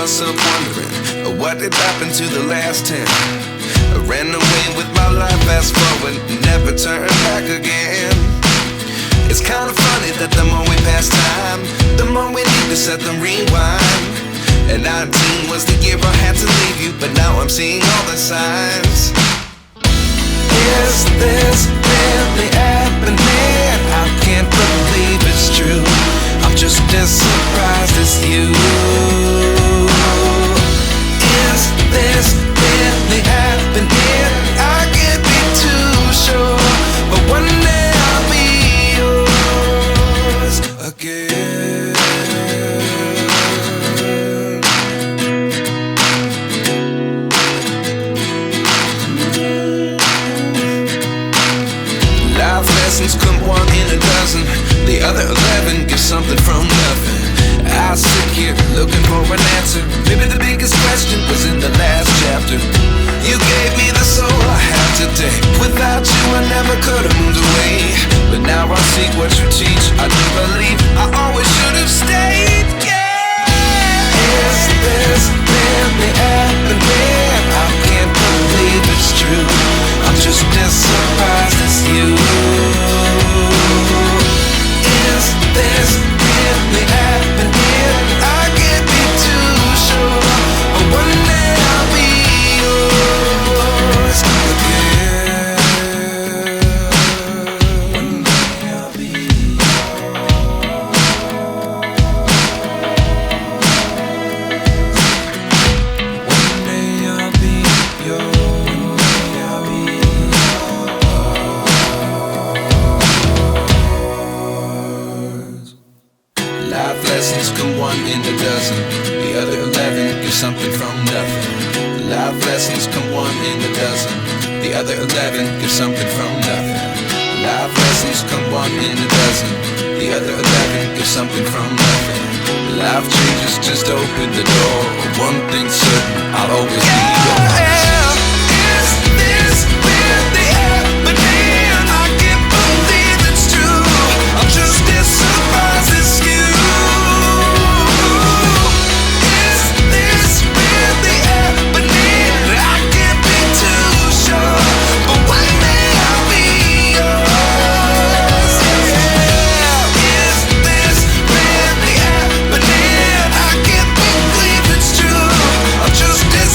myself wondering, what did happen to the last 10? I ran away with my life, fast forward, never turn back again. It's kind of funny that the more we pass time, the more we need to set them rewind. And 19 was the year I had to leave you, but now I'm seeing all the signs. Is this really happening? I can't believe it's true. I'm just as surprised as you. Is this really happening? I can't be too sure, but one day I'll be yours again. Life lessons come one in a dozen. The other 11 give something from nothing. I sit here looking for an answer. Maybe the biggest question was in the last chapter. You gave me the soul I have today. Without you I never could have moved away. But now I see what you teach. I do believe I always should have stayed. Yeah. Is this really happening? I can't believe it's true. I'm just as surprised as you. Is this really happening? I can't be too sure, but one day I'll be yours again. One day I'll be yours. One day I'll be yours. Life lessons come one in a dozen. The other 11 give something from nothing. Life lessons come one in a dozen. The other 11 give something from nothing. Life lessons come one in a dozen. The other 11 give something from nothing. Life changes just open the door. One thing's certain, I'll always be yours. Is this really happening? I can't believe it's true. I'm just as surprised as you. Just as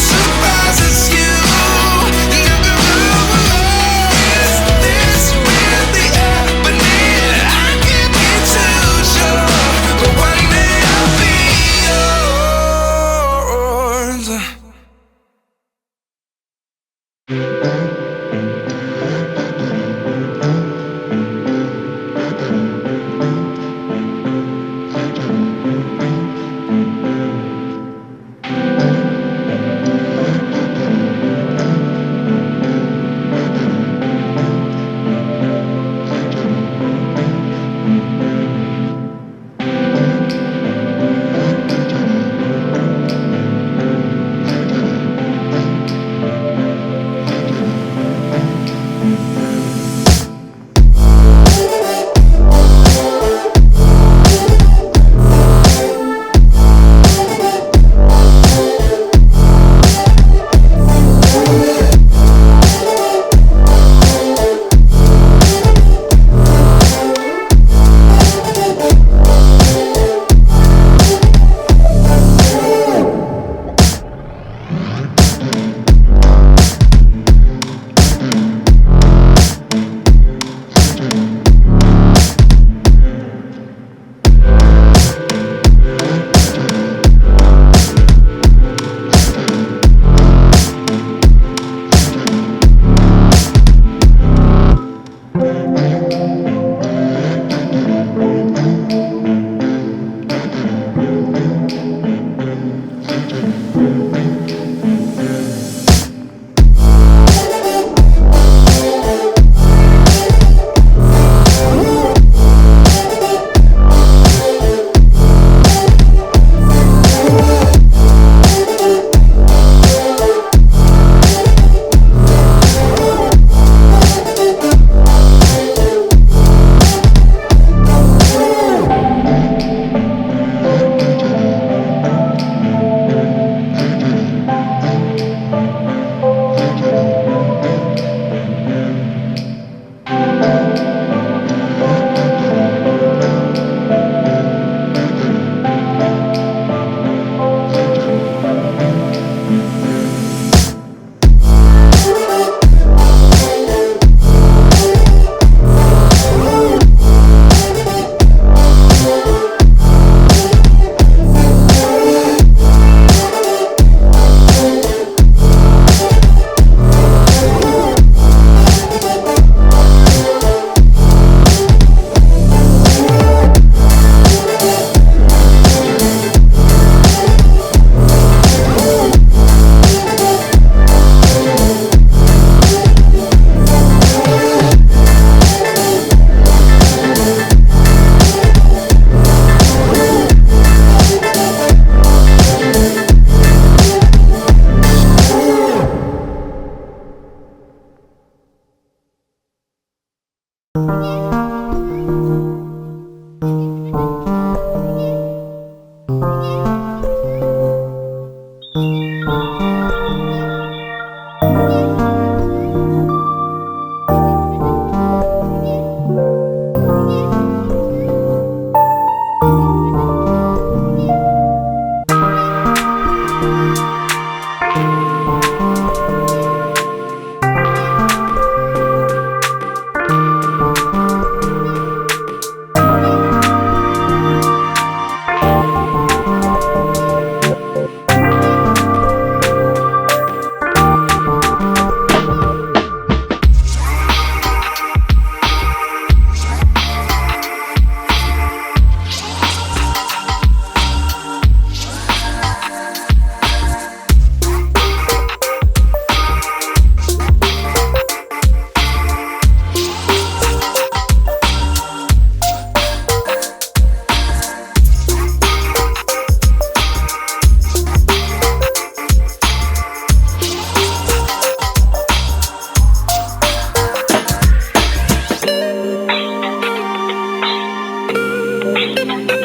Finalizing.